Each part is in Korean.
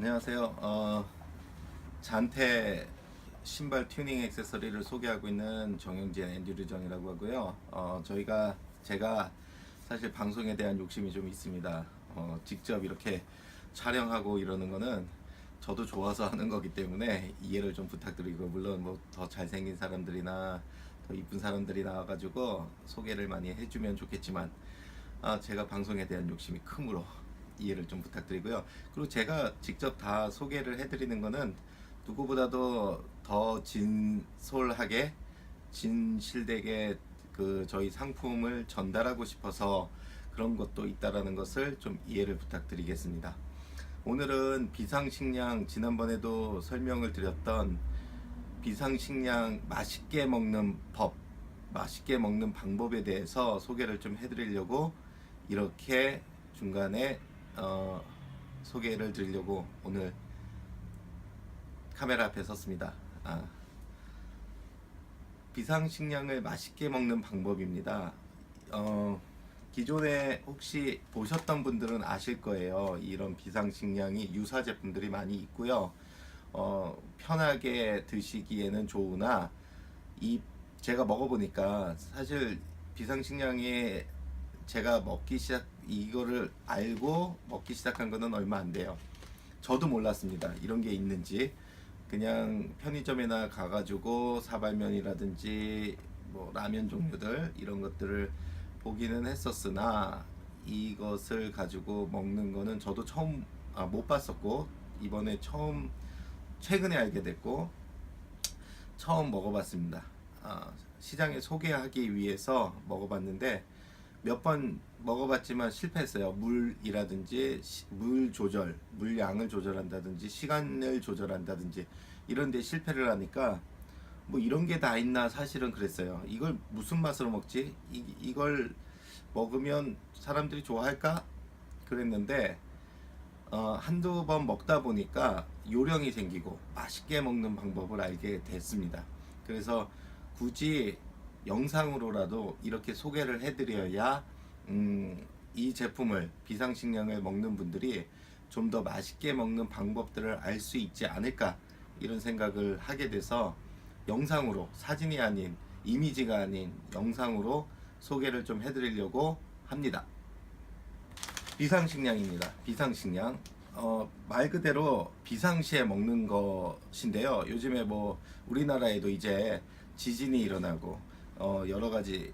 안녕하세요. 잔태 신발 튜닝 액세서리를 소개하고 있는 정영진 앤드류정이라고 하고요. 제가 사실 방송에 대한 욕심이 좀 있습니다. 직접 이렇게 촬영하고 이러는 거는 저도 좋아서 하는 거기 때문에 이해를 좀 부탁드리고, 물론 뭐 더 잘생긴 사람들이나 더 이쁜 사람들이 나와가지고 소개를 많이 해주면 좋겠지만, 제가 방송에 대한 욕심이 크므로 이해를 좀 부탁드리고요. 그리고 제가 직접 다 소개를 해드리는 거는 누구보다도 더 진솔하게, 진실되게 저희 상품을 전달하고 싶어서 그런 것도 있다라는 것을 좀 이해를 부탁드리겠습니다. 오늘은 비상식량, 지난번에도 설명을 드렸던 비상식량 맛있게 먹는 법, 맛있게 먹는 방법에 대해서 소개를 좀 해드리려고 이렇게 중간에 소개를 드리려고 오늘 카메라 앞에 섰습니다. 비상식량을 맛있게 먹는 방법입니다. 기존에 혹시 보셨던 분들은 아실 거예요. 이런 비상식량이 유사 제품들이 많이 있고요. 편하게 드시기에는 좋으나 제가 먹어보니까 사실 비상식량에 제가 이거를 알고 먹기 시작한 거는 얼마 안 돼요. 저도 몰랐습니다. 이런 게 있는지. 그냥 편의점에나 가가지고 사발면이라든지 뭐 라면 종류들 이런 것들을 보기는 했었으나 이것을 가지고 먹는 거는 저도 못 봤었고, 이번에 최근에 알게 됐고 처음 먹어봤습니다. 시장에 소개하기 위해서 먹어봤는데 몇 번 먹어봤지만 실패했어요. 물양을 조절한다든지 시간을 조절한다든지 이런 데 실패를 하니까 뭐 이런 게 다 있나 사실은 그랬어요. 이걸 무슨 맛으로 먹지? 이걸 먹으면 사람들이 좋아할까? 그랬는데 한두 번 먹다 보니까 요령이 생기고 맛있게 먹는 방법을 알게 됐습니다. 그래서 굳이 영상으로라도 이렇게 소개를 해드려야 이 제품을, 비상식량을 먹는 분들이 좀 더 맛있게 먹는 방법들을 알 수 있지 않을까, 이런 생각을 하게 돼서 영상으로, 사진이 아닌, 이미지가 아닌 영상으로 소개를 좀 해드리려고 합니다. 비상식량입니다. 비상식량. 말 그대로 비상시에 먹는 것인데요. 요즘에 뭐 우리나라에도 이제 지진이 일어나고 여러 가지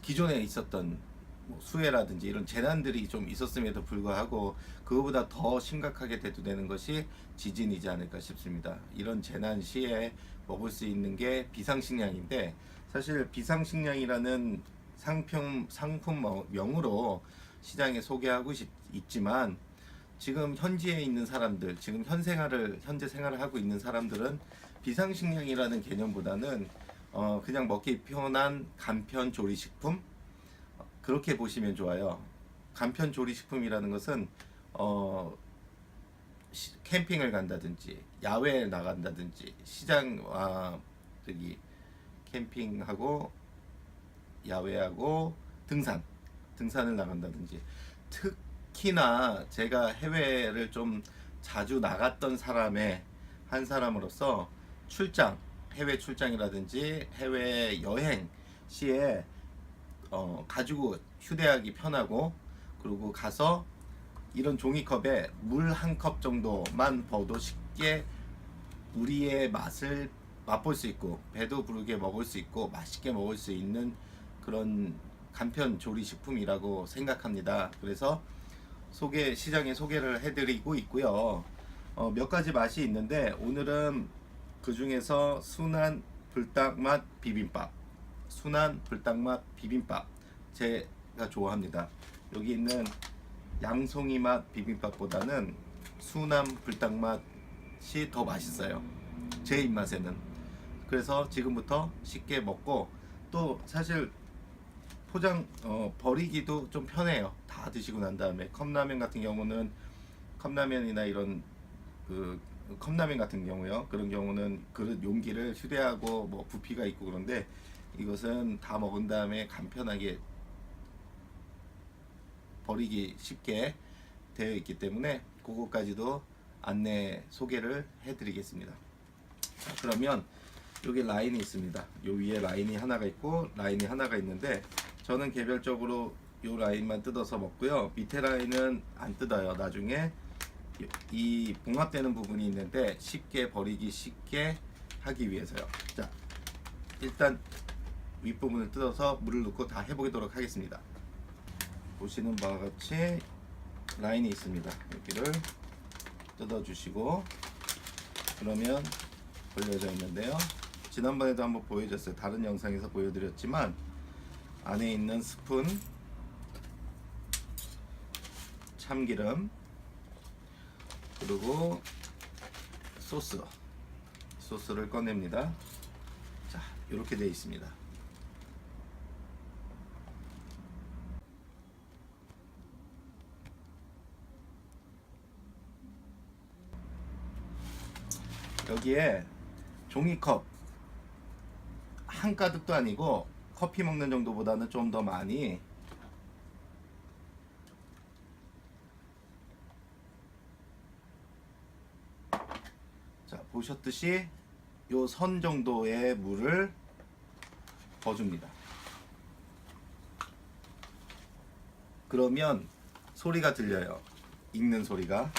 기존에 있었던 뭐 수해라든지 이런 재난들이 좀 있었음에도 불구하고 그거보다 더 심각하게 대두되는 것이 지진이지 않을까 싶습니다. 이런 재난 시에 먹을 수 있는 게 비상식량인데, 사실 비상식량이라는 상품명으로 시장에 소개하고 있지만, 지금 현지에 있는 사람들, 지금 현재 생활을 하고 있는 사람들은 비상식량이라는 개념보다는 그냥 먹기 편한 간편 조리식품, 그렇게 보시면 좋아요. 간편 조리식품이라는 것은 캠핑을 간다든지 야외에 나간다든지 저기 캠핑하고 야외하고 등산을 나간다든지, 특히나 제가 해외를 좀 자주 나갔던 한 사람으로서 해외 출장이라든지 해외 여행 시에 가지고 휴대하기 편하고, 그리고 가서 이런 종이컵에 물 한 컵 정도만 버도 쉽게 우리의 맛을 맛볼 수 있고 배도 부르게 먹을 수 있고 맛있게 먹을 수 있는 그런 간편 조리식품이라고 생각합니다. 그래서 시장에 소개를 해드리고 있고요. 몇 가지 맛이 있는데 오늘은 그 중에서 순한 불닭맛 비빔밥 제가 좋아합니다. 여기 있는 양송이 맛 비빔밥보다는 순한 불닭맛이 더 맛있어요, 제 입맛에는. 그래서 지금부터 쉽게 먹고, 또 사실 버리기도 좀 편해요. 다 드시고 난 다음에 컵라면 같은 경우는 컵라면이나 이런 컵라면 같은 경우요. 그런 경우는 그릇 용기를 휴대하고 뭐 부피가 있고 그런데, 이것은 다 먹은 다음에 간편하게 버리기 쉽게 되어 있기 때문에 그거까지도 안내 소개를 해드리겠습니다. 자, 그러면 여기 라인이 있습니다. 요 위에 라인이 하나가 있고 라인이 하나가 있는데 저는 개별적으로 요 라인만 뜯어서 먹고요. 밑에 라인은 안 뜯어요. 나중에 이 봉합되는 부분이 있는데 쉽게 버리기 쉽게 하기 위해서요. 자, 일단 윗부분을 뜯어서 물을 넣고 다 해보도록 하겠습니다. 보시는 바와 같이 라인이 있습니다. 여기를 뜯어주시고 그러면 걸려져 있는데요. 지난번에도 한번 보여줬어요. 다른 영상에서 보여드렸지만 안에 있는 스푼, 참기름, 그리고 소스를 꺼냅니다. 자, 이렇게 되어 있습니다. 여기에 종이컵 한 가득도 아니고 커피 먹는 정도보다는 좀 더 많이 자, 보셨듯이 요 선 정도의 물을 버줍니다. 그러면 소리가 들려요. 익는 소리가.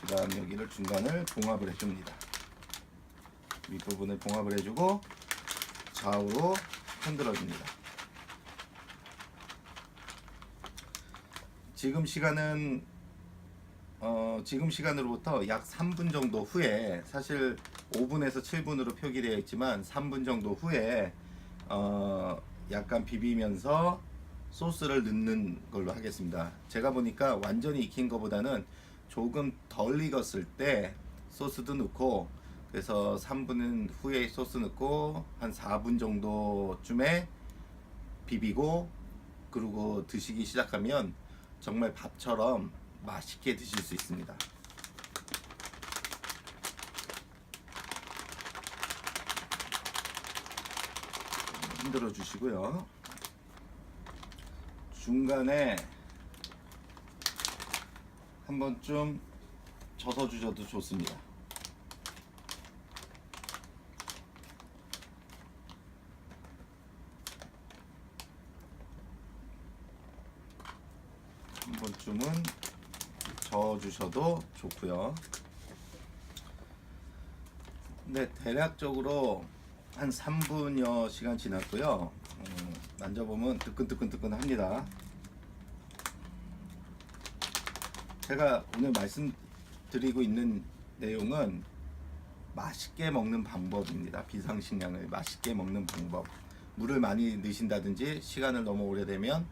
그 다음 여기를 중간을 봉합을 해줍니다. 윗부분을 봉합을 해주고 좌우로 흔들어줍니다. 지금 시간은 지금 시간으로부터 약 3분 정도 후에, 사실 5분에서 7분으로 표기되어 있지만 3분 정도 후에 약간 비비면서 소스를 넣는 걸로 하겠습니다. 제가 보니까 완전히 익힌 것보다는 조금 덜 익었을 때 소스도 넣고, 그래서 3분 후에 소스 넣고 한 4분 정도쯤에 비비고 그리고 드시기 시작하면 정말 밥처럼 맛있게 드실 수 있습니다. 흔들어 주시고요. 중간에 한 번쯤 젖어 주셔도 좋습니다. 한 번쯤은 저어 주셔도 좋고요. 네, 대략적으로 한 3분여 시간 지났고요. 만져보면 뜨끈뜨끈뜨끈합니다. 제가 오늘 말씀드리고 있는 내용은 맛있게 먹는 방법입니다. 비상식량을 맛있게 먹는 방법. 물을 많이 넣으신다든지 시간을 너무 오래되면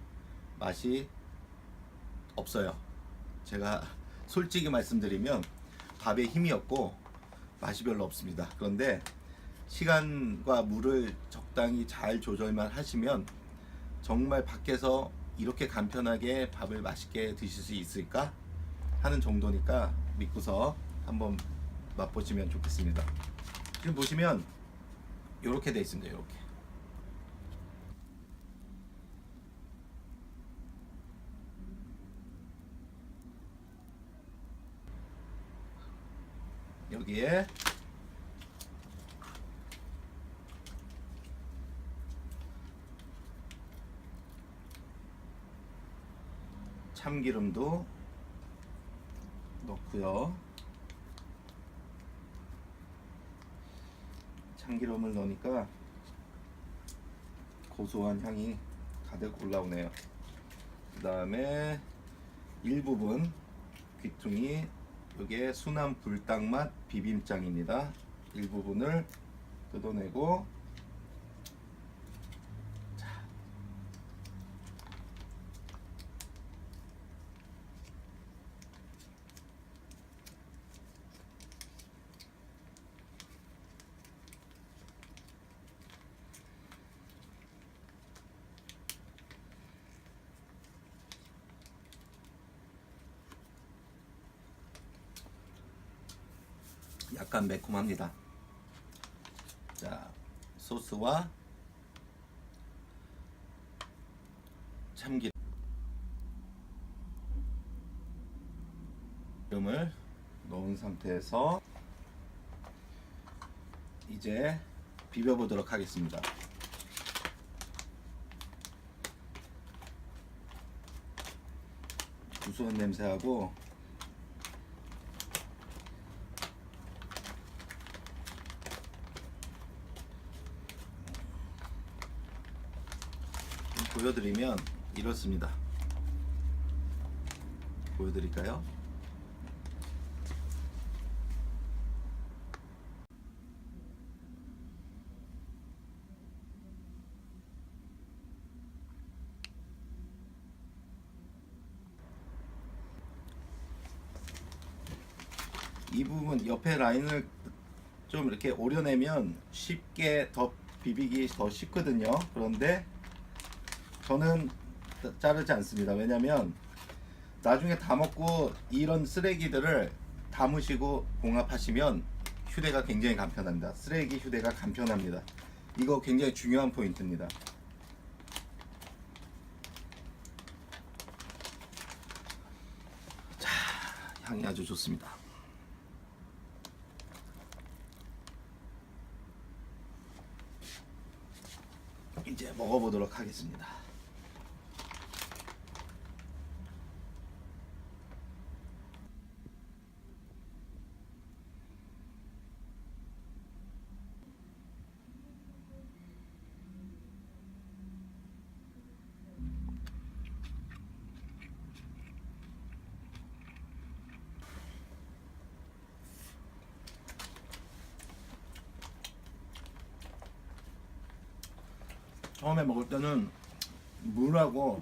맛이 없어요. 제가 솔직히 말씀드리면 밥에 힘이 없고 맛이 별로 없습니다. 그런데 시간과 물을 적당히 잘 조절만 하시면 정말 밖에서 이렇게 간편하게 밥을 맛있게 드실 수 있을까 하는 정도니까 믿고서 한번 맛보시면 좋겠습니다. 지금 보시면 이렇게 돼 있습니다. 이렇게 여기에 참기름도 넣고요. 참기름을 넣으니까 고소한 향이 가득 올라오네요. 그 다음에 일부분 귀퉁이, 이게 순한 불닭맛 비빔장입니다. 일부분을 뜯어내고 약간 매콤합니다. 자, 소스와 참기름을 넣은 상태에서 이제 비벼보도록 하겠습니다. 구수한 냄새하고 보여드리면 이렇습니다. 보여드릴까요? 이 부분 옆에 라인을 좀 이렇게 오려내면 쉽게 더 비비기 더 쉽거든요. 그런데 저는 자르지 않습니다. 왜냐면 나중에 다 먹고 이런 쓰레기들을 담으시고 봉합하시면 휴대가 굉장히 간편합니다. 쓰레기 휴대가 간편합니다. 이거 굉장히 중요한 포인트입니다. 자, 향이 아주 좋습니다. 이제 먹어보도록 하겠습니다. 처음에 먹을 때는 물하고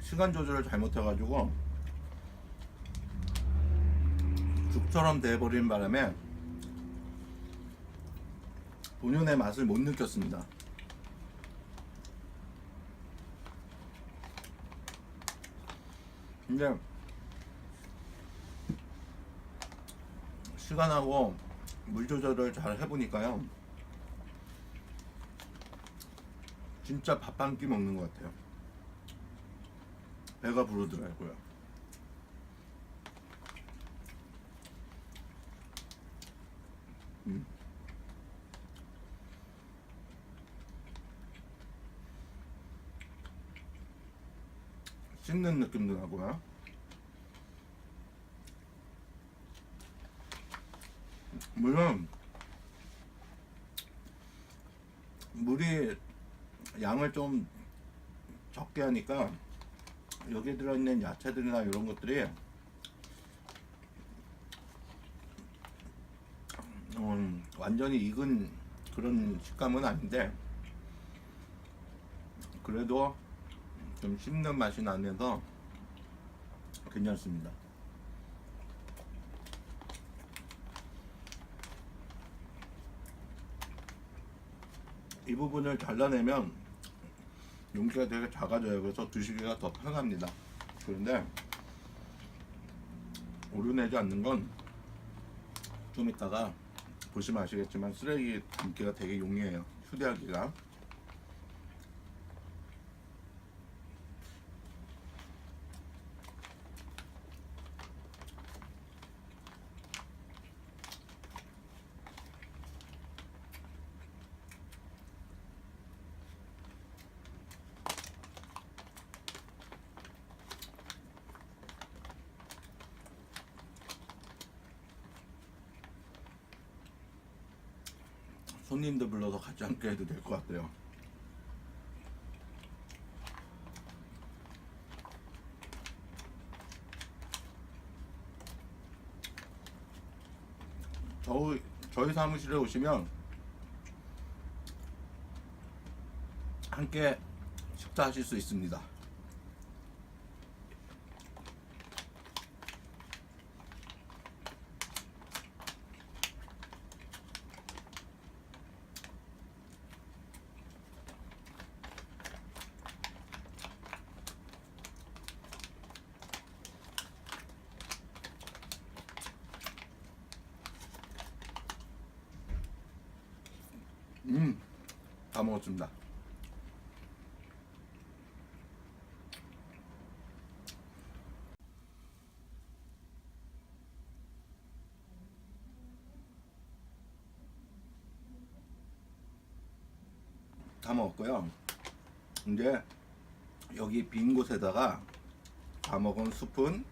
시간 조절을 잘못해가지고 죽처럼 돼버리는 바람에 본연의 맛을 못 느꼈습니다. 근데 시간하고 물 조절을 잘 해보니까요, 진짜 밥 한 끼 먹는 것 같아요. 배가 부르더라고요. 씹는 느낌도 나고요. 물론 물이 양을 좀 적게 하니까 여기에 들어있는 야채들이나 이런 것들이 완전히 익은 그런 식감은 아닌데 그래도 좀 씹는 맛이 나면서 괜찮습니다. 이 부분을 잘라내면 용기가 되게 작아져요. 그래서 드시기가 더 편합니다. 그런데 오려내지 않는 건 좀 이따가 보시면 아시겠지만 쓰레기 담기가 되게 용이해요. 휴대하기가. 손님들 불러서 같이 함께 해도 될 것 같아요. 저희 사무실에 오시면 함께 식사하실 수 있습니다. 다 먹었습니다. 다 먹었고요. 이제 여기 빈 곳에다가 다 먹은 스푼,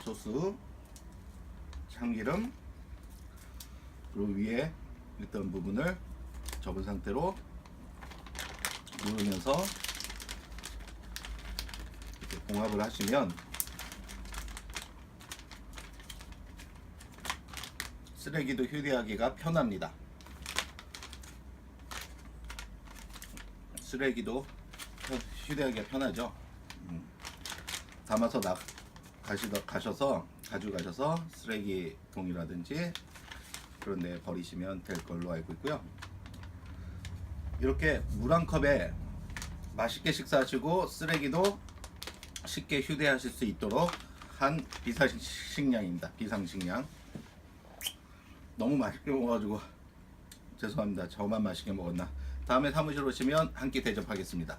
소스, 참기름, 그리고 위에 있던 부분을 접은 상태로 누르면서 이렇게 봉합을 하시면 쓰레기도 휴대하기가 편합니다. 쓰레기도 휴대하기가 편하죠. 담아서 가셔서 가져가셔서 쓰레기통이라든지 그런 데 버리시면 될 걸로 알고 있고요. 이렇게 물 한 컵에 맛있게 식사하시고 쓰레기도 쉽게 휴대하실 수 있도록 한 비상식량입니다. 비상식량. 너무 맛있게 먹어가지고 죄송합니다. 저만 맛있게 먹었나. 다음에 사무실 오시면 한 끼 대접하겠습니다.